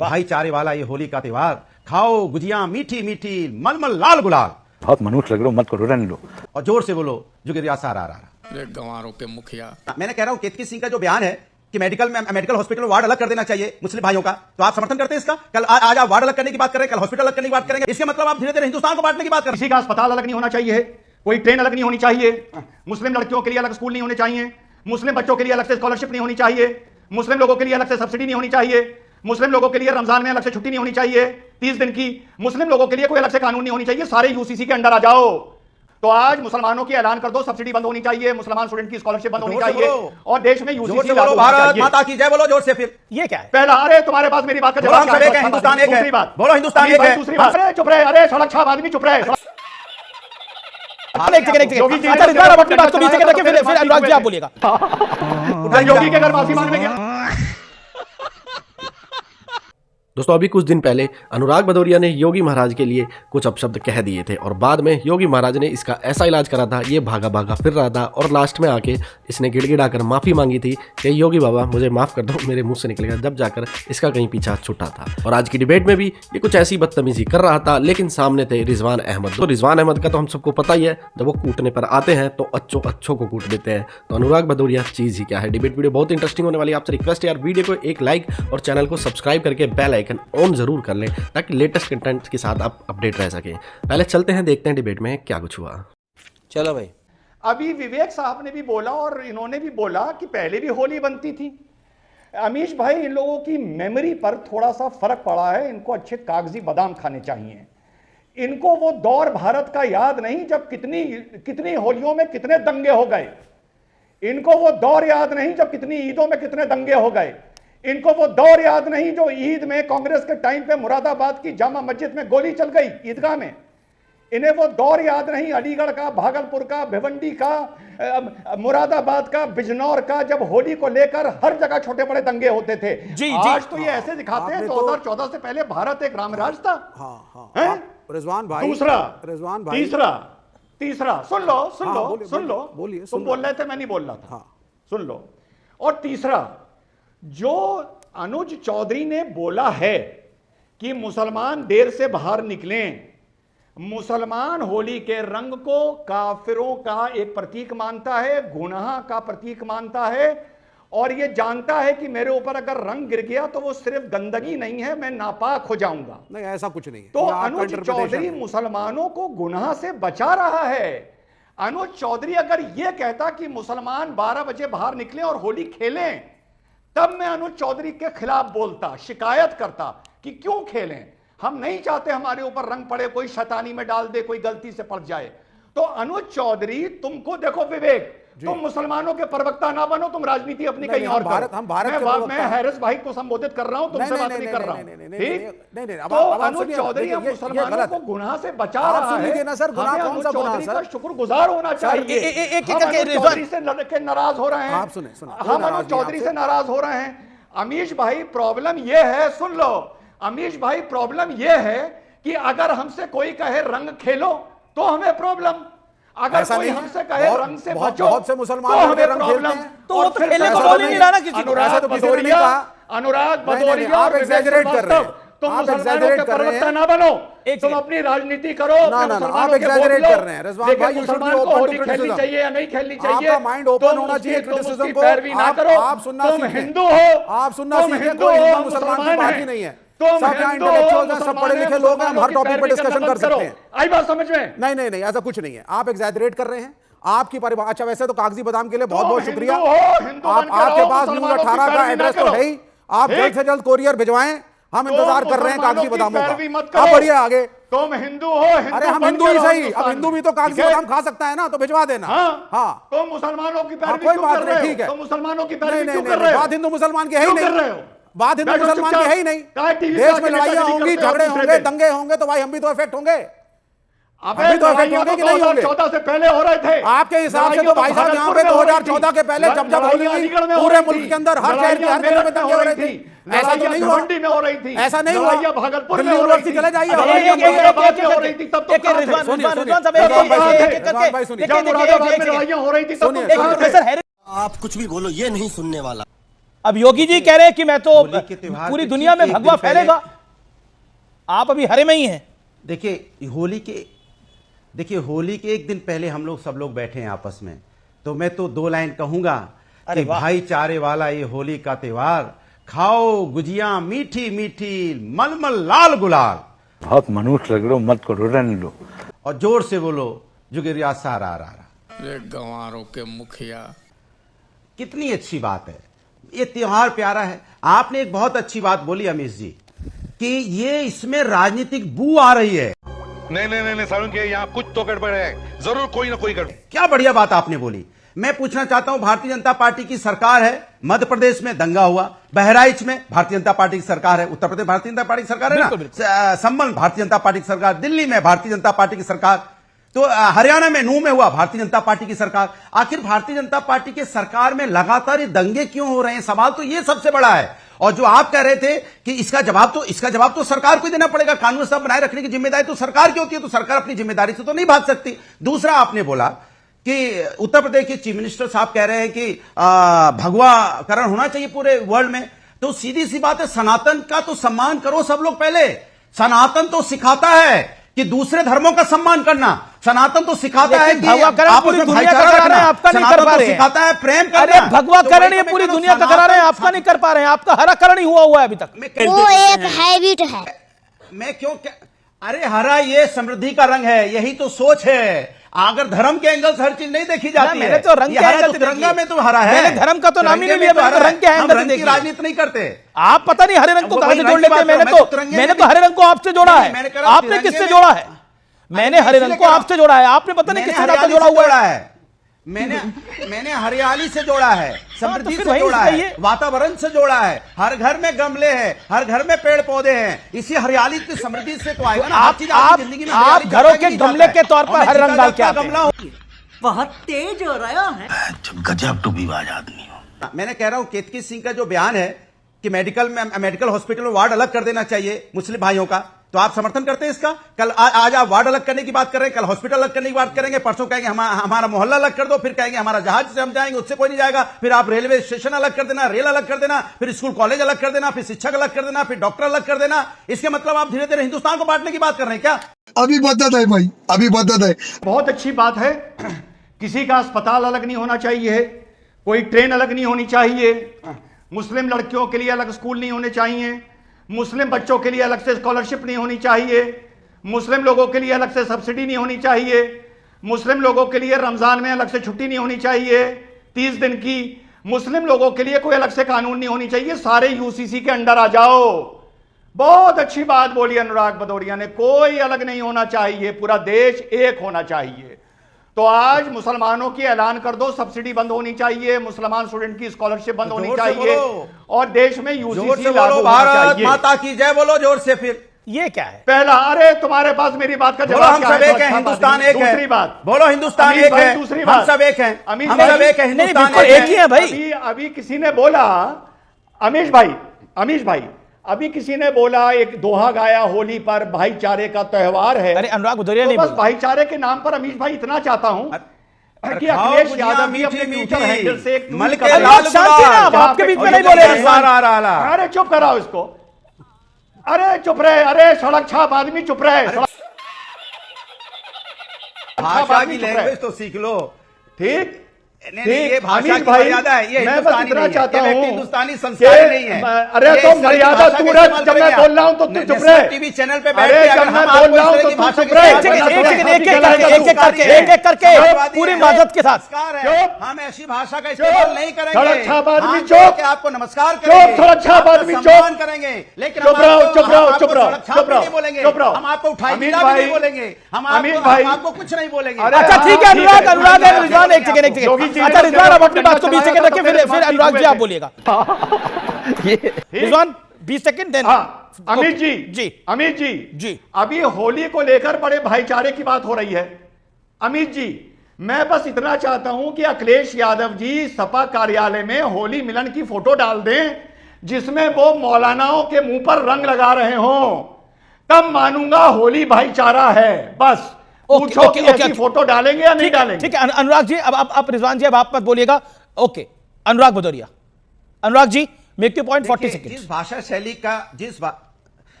भाईचारे वाला ये होली का त्योहार, खाओ गुजिया मीठी मीठी मलमल लाल गुलाल। बहुत मनुष्य लग रहे हो, मत करो, रहने लो। और जोर से बोलो जुगेरिया सारा गंवारों के मुखिया। मैंने कह रहा हूँ केतकी सिंह का जो बयान है कि मेडिकल हॉस्पिटल वार्ड अलग कर देना चाहिए मुस्लिम भाइयों का, तो आप समर्थन करते हैं इसका? कल आज आप वार्ड अलग करने की बात करें, कल हॉस्पिटल अलग करने की बात करेंगे, इसके मतलब आप धीरे धीरे हिंदुस्तान को बांटने की बात करें। किसी का अस्पताल अलग नहीं होना चाहिए, कोई ट्रेन अलग नहीं होनी चाहिए, मुस्लिम लड़कियों के लिए अलग स्कूल नहीं होने चाहिए, मुस्लिम बच्चों के लिए अलग से स्कॉलरशिप नहीं होनी चाहिए, मुस्लिम लोगों के लिए अलग से सब्सिडी नहीं होनी चाहिए, मुस्लिम लोगों के लिए रमजान में अलग से छुट्टी नहीं होनी चाहिए 30 दिन की, मुस्लिम लोगों के लिए कोई अलग से कानून नहीं होनी चाहिए, सारे यूसीसी के अंडर आ जाओ। तो आज मुसलमानों की ऐलान कर दो, सब्सिडी बंद होनी चाहिए, मुसलमान स्टूडेंट की स्कॉलरशिप बंद होनी चाहिए और देश में यूसीसी लागू होना भारत चाहिए। माता की जय बोलो जोर से। फिर ये क्या है? पहला, अरे तुम्हारे पास मेरी बात का जवाब क्या है? हिंदुस्तान एक है, दूसरी बात बोलो हिंदुस्तान एक है। दूसरी बात, अरे चुप रहे, अरे सड़क छाप आदमी चुप रहे। योगी जी अपनी बात को बीच में रखिए, फिर अनुराग जी आप बोलिएगा। योगी के घर माफी मांगने गया। दोस्तों, अभी कुछ दिन पहले अनुराग भदौरिया ने योगी महाराज के लिए कुछ अपशब्द कह दिए थे और बाद में योगी महाराज ने इसका ऐसा इलाज करा था, ये भागा भागा फिर रहा था और लास्ट में आके इसने गिड़गिड़ाकर माफ़ी मांगी थी कि योगी बाबा मुझे माफ़ कर दो, मेरे मुंह से निकलेगा, जब जाकर इसका कहीं पीछा छूटा था। और आज की डिबेट में भी ये कुछ ऐसी बदतमीजी कर रहा था, लेकिन सामने थे रिजवान अहमद। तो रिजवान अहमद का तो हम सबको पता ही है, जब वो कूटने पर आते हैं तो अच्छों को कूट देते हैं। तो अनुराग भदौरिया चीज़ ही क्या है। डिबेट वीडियो बहुत इंटरेस्टिंग होने वाली है। आपसे रिक्वेस्ट है यार, वीडियो को एक लाइक और चैनल को सब्सक्राइब करके बेल आइकन ऑन जरूर कर लें ताकि लेटेस्ट कंटेंट के साथ आप अपडेट रह सकें। पहले चलते हैं, देखते हैं डिबेट में क्या कुछ हुआ। चलो भाई। अभी विवेक साहब ने भी बोला और इन्होंने भी बोला कि पहले भी होली बनती थी। अमीश भाई, इन लोगों की मेमोरी पर थोड़ा सा फर्क पड़ा है, इनको अच्छे कागजी बादाम खाने चाहिए। इनको वो दौर भारत का याद नहीं जब कितनी होलियों में कितने दंगे हो गए। इनको वो दौर याद नहीं जब कितनी ईदों में कितने दंगे हो गए। इनको वो दौर याद नहीं जो ईद में कांग्रेस के टाइम पे मुरादाबाद की जामा मस्जिद में गोली चल गई ईदगाह में। इन्हें वो दौर याद नहीं अलीगढ़ का, भागलपुर का, भिवंडी का, मुरादाबाद का, बिजनौर का, जब होली को लेकर हर जगह छोटे बड़े दंगे होते थे। आज तो ये ऐसे दिखाते हैं 2014 से पहले भारत एक रामराज था। रिजवान भाई, रिजवान भाई, तीसरा सुन लो बोलिए। तुम बोल रहे थे, मैं नहीं बोल रहा था। सुन लो। और तीसरा, जो अनुज चौधरी ने बोला है कि मुसलमान देर से बाहर निकलें, मुसलमान होली के रंग को काफिरों का एक प्रतीक मानता है, गुनाह का प्रतीक मानता है और यह जानता है कि मेरे ऊपर अगर रंग गिर गया तो वो सिर्फ गंदगी नहीं है, मैं नापाक हो जाऊंगा। नहीं, ऐसा कुछ नहीं है। तो अनुज चौधरी मुसलमानों को गुनाह से बचा रहा है। अनुज चौधरी अगर यह कहता कि मुसलमान 12 बजे बाहर निकलें और होली खेलें, तब मैं अनुज चौधरी के खिलाफ बोलता, शिकायत करता कि क्यों खेलें, हम नहीं चाहते हमारे ऊपर रंग पड़े, कोई शैतानी में डाल दे, कोई गलती से पड़ जाए। तो अनुज चौधरी, तुमको देखो विवेक, तुम मुसलमानों के प्रवक्ता ना बनो, तुम राजनीति अपनी कहीं और करो। मैं हैरिस भाई को संबोधित कर रहा हूं, तुमसे बात नहीं कर रहा हूं। ठीक? तो अनुज चौधरी मुसलमानों को गुनाह से बचा रहा है। हमें अनुज चौधरी का शुक्रगुजार होना चाहिए। हम अनुज चौधरी से नाराज हो रहे हैं, हम अनुज चौधरी से नाराज हो रहे हैं। अमीश भाई, प्रॉब्लम यह है, सुन लो अमीश भाई, प्रॉब्लम यह है कि अगर हमसे कोई कहे रंग खेलो तो हमें प्रॉब्लम, अगर कोई हमसे कहे रंग से बचो बहुत से मुसलमान तो हमें प्रॉब्लम। तो वो तो खेलने को बोल ही नहीं रहा ना किसी को। अनुराग भदौरिया, आप एग्जैजरेट कर रहे हैं, तुम मुसलमानों के प्रवक्ता ना बनो, तुम अपनी राजनीति करो। आप एग्जैजरेट कर रहे हैं। रिजवान भाई, मुसलमान को होली खेलनी चाहिए या नहीं खेलनी चाहिए, आपका माइंड ओपन होना चाहिए क्रिटिसिज्म को। पैरवी ना करो। आप सुनना तुम सीखें, हिंदू हो, आप सुनना सीखें। कोई हिंदू मुसलमान की बात ही नहीं है। सब यहाँ इंटेलेक्चुअल हैं, सब पढ़े लिखे लोग हैं, हम हर टॉपिक पे डिस्कशन कर सकते हैं। आई बात समझ में? नहीं, ऐसा कुछ नहीं है। आप एग्जैजरेट कर रहे हैं, आपकी परिभाषा। अच्छा, वैसे तो कागजी बादाम के लिए बहुत बहुत शुक्रिया। आपके पास न्यूज़ 18 का एड्रेस तो है ही, आप जल्द से जल्द कोरियर भिजवाएं, हम इंतजार कर रहे हैं कागजी बादामों का। आप बढ़िया आगे। तुम हिंदू हो, अरे हम हिंदू ही सही, अब हिंदू भी तो कागजी बादाम खा सकता है ना, तो भिजवा देना। हाँ, तो मुसलमानों की पैरवी कोई क्यों बात कर रहे नहीं, हो? ठीक है। तो मुसलमानों की पैरवी नहीं, क्यों कर रहे हो? बात हिंदू मुसलमान की है ही नहीं, बात हिंदू मुसलमान की है ही नहीं। टीवी देश पे में लड़ाइयां होंगी, झगड़े होंगे, दंगे होंगे, तो भाई हम भी तो इफेक्ट होंगे। अभी तो इफेक्ट होंगे कि नहीं होंगे? 2014 से पहले हो रहे थे आपके हिसाब से तो भाई साहब यहाँ पे 2014 के पहले जब होली हुई, पूरे मुल्क के अंदर हर शहर के हर जिले में दंगे हो रही थी। ऐसा तो नहीं हुआ, में हो रही थी, ऐसा नहीं हुआ। भागलपुर में यूनिवर्सिटी चले जाइए, हो रही थी, तब सुनिए, सुनिए, सर आप कुछ भी बोलो, ये नहीं सुनने वाला। अब योगी जी कह रहे हैं कि मैं तो होली के त्योहार पूरी के दुनिया में ठीक एक भगवा दिन पहले- फैलेगा, आप अभी हरे में ही हैं। देखिए होली के एक दिन पहले हम लोग सब लोग बैठे हैं आपस में, तो मैं तो 2 लाइन कहूंगा अरे कि वाह। भाईचारे वाला ये होली का त्योहार, खाओ गुजिया मीठी मीठी, मलमल लाल गुलाल, बहुत मनुष्य लग रहे हो, मत करो, रहने लो। और जोर से बोलो जुगेरिया सारा रा। रे गंवारों के मुखिया। कितनी अच्छी बात है, ये त्योहार प्यारा है। आपने एक बहुत अच्छी बात बोली अमीश जी कि ये इसमें राजनीतिक बू आ रही है। नहीं सारुण के यहाँ कुछ तो गड़बड़ है, जरूर कोई ना कोई गड़बड़। क्या बढ़िया बात आपने बोली। मैं पूछना चाहता हूं, भारतीय जनता पार्टी की सरकार है, मध्य प्रदेश में दंगा हुआ, बहराइच में भारतीय जनता पार्टी की सरकार है, उत्तर प्रदेश भारतीय जनता पार्टी की सरकार है ना, संबल भारतीय जनता पार्टी की सरकार, दिल्ली में भारतीय जनता पार्टी की सरकार, तो हरियाणा में नूह में हुआ भारतीय जनता पार्टी की सरकार। आखिर भारतीय जनता पार्टी के सरकार में लगातार ये दंगे क्यों हो रहे हैं? सवाल तो ये सबसे बड़ा है। और जो आप कह रहे थे कि इसका जवाब तो सरकार को ही देना पड़ेगा, कानून व्यवस्था बनाए रखने की जिम्मेदारी तो सरकार की होती है, तो सरकार अपनी जिम्मेदारी से तो नहीं भाग सकती। दूसरा, आपने बोला कि उत्तर प्रदेश के चीफ मिनिस्टर साहब कह रहे हैं कि भगवाकरण होना चाहिए पूरे वर्ल्ड में, तो सीधी सी बात है, सनातन का तो सम्मान करो सब लोग पहले। सनातन तो सिखाता है कि दूसरे धर्मों का सम्मान करना, सनातन तो सिखाता है कि भगवाकरण पूरी दुनिया का करा रहे हैं, आपका नहीं कर पा रहे हैं। सिखाता है प्रेम करना। अरे भगवाकरण ये पूरी दुनिया का करा रहे हैं, आपका नहीं कर पा रहे हैं, आपका हराकरण ही हुआ है अभी तक। वो एक हैबिट है। मैं क्यों अरे हरा ये समृद्धि का रंग है, यही तो सोच है। अगर धर्म के एंगल से हर चीज नहीं देखी जाती है। मैंने तो रंग के एंगल से तिरंगा में तो हरा है, मैंने धर्म का तो नाम ही नहीं लिया, मैंने तो रंग के एंगल से देखी। राजनीति नहीं करते आप। पता नहीं हरे रंग को कहां से जोड़ लेते हैं। मैंने तो हरे रंग को आपसे जोड़ा है, आपने किससे जोड़ा है? मैंने हरे रंग को आपसे जोड़ा है, आपने पता नहीं किससे नाता जोड़ा हुआ है। मैंने हरियाली से जोड़ा है, समृद्धि फिर से वही जोड़ा बताइए। है, वातावरण से जोड़ा है। हर घर में गमले हैं, हर घर में पेड़ पौधे हैं, इसी हरियाली की समृद्धि से तो आएगा ना। आप जिंदगी में आप घरों के गमले के तौर पर हर रंग डाल के आते गमला हैं। बहुत तेज हो रहा है। गजब टूबीबाज आदमी हो। मैंने कह रहा हूं केतकी सिंह का जो बयान है कि मेडिकल हॉस्पिटल में वार्ड अलग कर देना चाहिए मुस्लिम भाइयों का, तो आप समर्थन करते हैं इसका? कल आज आप वार्ड अलग करने की बात कर रहे हैं, कल हॉस्पिटल अलग करने की बात करेंगे, परसों कहेंगे हमारा मोहल्ला अलग कर दो, फिर कहेंगे हमारा जहाज से हम जाएंगे उससे कोई नहीं जाएगा, फिर आप रेलवे स्टेशन अलग कर देना, रेल अलग कर देना, फिर स्कूल कॉलेज अलग कर देना, फिर शिक्षक अलग कर देना, फिर डॉक्टर अलग कर देना। इसके मतलब आप धीरे धीरे हिंदुस्तान को बांटने की बात कर रहे हैं क्या? अभी बदत है भाई, अभी बदत है। बहुत अच्छी बात है। किसी का अस्पताल अलग नहीं होना चाहिए, कोई ट्रेन अलग नहीं होनी चाहिए, मुस्लिम लड़कियों के लिए अलग स्कूल नहीं होने चाहिए, मुस्लिम बच्चों के लिए अलग से स्कॉलरशिप नहीं होनी चाहिए, मुस्लिम लोगों के लिए अलग से सब्सिडी नहीं होनी चाहिए, मुस्लिम लोगों के लिए रमजान में अलग से छुट्टी नहीं होनी चाहिए 30 दिन की, मुस्लिम लोगों के लिए कोई अलग से कानून नहीं होनी चाहिए, सारे यूसीसी के अंडर आ जाओ। बहुत अच्छी बात बोली अनुराग भदौरिया ने, कोई अलग नहीं होना चाहिए, पूरा देश एक होना चाहिए। तो आज मुसलमानों की ऐलान कर दो, सब्सिडी बंद होनी चाहिए, मुसलमान स्टूडेंट की स्कॉलरशिप बंद होनी चाहिए, और देश में यूसीसी लागू होना भारत चाहिए। माता की जय बोलो जोर से। फिर ये क्या है? पहला, अरे तुम्हारे पास मेरी बात का बोलो जवाब हम क्या सब है? एक हैं, हिंदुस्तान एक है। दूसरी बात बोलो हिंदुस्तान अमीश एक भाई, है, दूसरी हम बात सब एक हैं, अमीश हम भाई, सब एक है, नहीं, हिंदुस्तान बिल्कुल एक ही है भाई। अभी किसी ने बोला, अमीश भाई अभी किसी ने बोला, एक दोहा गाया होली पर, भाईचारे का त्योहार है। अरे अनुराग भदौरिया तो नहीं बस बोला। भाईचारे के नाम पर अमीश भाई इतना चाहता हूं कि अखिलेश यादव भी अपने ट्विटर हैंडल से एक मल ट्वीट के कर लाल शांति ना, आप आपके बीच में नहीं बोले हैं। अरे चुप कराओ इसको, अरे चुप रहे, अरे सड़क छाप आदमी चुप रहे। भाषा की लैंग्वेज तो सीख लो। ठीक ये भाषा अमीश की मर्यादा है, ये मैं बस हिंदुस्तानी इतना नहीं है, चाहता ये व्यक्ति हूं हिंदुस्तानी संस्कारी नहीं है। अरे ये तो इस तरह की मर्यादा भाषा तू का रख, इस्तेमाल जब मैं करेंगे बोल रहा हूं तो आप। तू चुप नेशनल रहे। टीवी चैनल पे बैठ अरे के जब अगर मैं हम बोल आपको रहा हूं इस तरह तो की तू भाषा चुप के रहे। एक एक करके पूरी मदद के साथ हम ऐसी भाषा का इस्तेमाल नहीं करेंगे। सड़क छाप आदमी हाथ चुप। जोड़ के आपको नमस्कार करेंगे, सड़क छाप आपका आदमी सम्मान चुप। करेंगे, लेकिन चुप रहो, चुप रहो, चुप रहो, सड़क छाप चुप भी रहो, नहीं बोलेंगे, चुप रहो। हम आपको उठाई अमीश गिरा भी भाई, नहीं बोलेंगे, हम अमीश भाई, आपको कुछ नहीं बोलेंगे। अरे अच्छा ठीक है अनुराग, अनुराग है, रिजवान एक सेकंड योगी जी अच्छा ने रिजवान आप अपनी अपना बात को 20 सेकंड चलाया रखिए, तो मेरे फिर बात अनुराग जी ठीक आप हुए बोलिएगा। रिजवान 20 सेकंड देन। हाँ, अमित जी जी अमित जी जी अभी होली को लेकर बड़े भाईचारे की बात हो रही है। अमित जी मैं बस इतना चाहता हूं कि अखिलेश यादव जी सपा कार्यालय में होली मिलन की फोटो डाल दें, जिसमें वो मौलानाओं के मुंह पर रंग लगा रहे हों, तब मानूंगा होली भाईचारा है। बस पूछो कि ऐसी फोटो डालेंगे या नहीं डालेंगे। ठीक है अनुराग जी, अब आप रिजवान जी अब आप मत बोलिएगा। Okay Anurag Bhadauria Anurag ji, make your point 40 second. जिस भाषा शैली का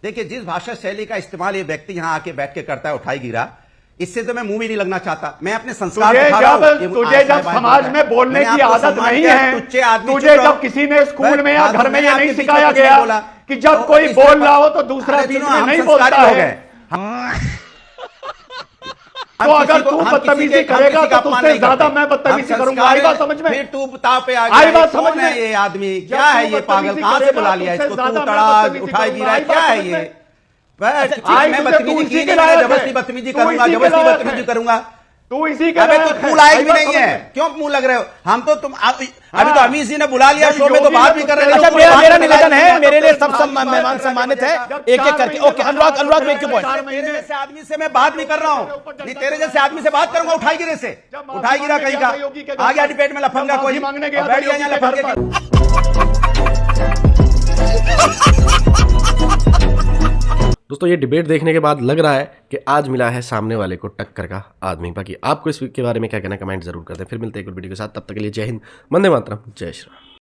देखिए जिस भाषा शैली का इस्तेमाल ये व्यक्ति यहां आके बैठ के करता है, उठाई गिरा, इससे तो मैं मुंह भी नहीं लगना चाहता। मैं अपने संस्कार तुझे जब समाज में बोलने की आदत नहीं है, तुझे जब किसी ने स्कूल में या घर में ये नहीं सिखाया गया कि जब कोई बोल रहा हो तो दूसरा बीच में नहीं बोलता है, तो अगर तू बदतमीजी करेगा तो तुझसे ज्यादा मैं बदतमीजी करूंगा। आई बात समझ में? फिर तू ताव पे आ गया। आई बात समझ में? ये आदमी क्या है? ये पागल कहां से बुला लिया इसको? तू तड़ा उठाई गिरा, क्या है ये? मैं बदतमीजी की नहीं, जबरदस्ती बदतमीजी करूंगा, जबरदस्ती बदतमीजी करूंगा। तू इसी के अबे तो तू लायक भी नहीं है, क्यों मुंह लग रहे हो? हम तो तुम अभी तो अमीर जी ने बुला लिया शो में, तो बात भी कर रहे हैं। अच्छा, मेरा निवेदन है, मेरे लिए सब मेहमान सम्मानित है, एक एक करके। Okay Anurag make your point. तेरे जैसे आदमी से मैं बात नहीं कर रहा हूं, नहीं तेरे जैसे आदमी से बात करूंगा उठाई गिरे से। उठाई गिरा कहीं का, आ गया डिबेट में लफंगा कोई, बैठ गया लफंगे। दोस्तों ये डिबेट देखने के बाद लग रहा है कि आज मिला है सामने वाले को टक्कर का आदमी। बाकी आपको इस के बारे में क्या कहना, कमेंट जरूर करते हैं। फिर मिलते हैं एक और वीडियो के साथ, तब तक के लिए जय हिंद, वंदे मातरम, जय श्री राम।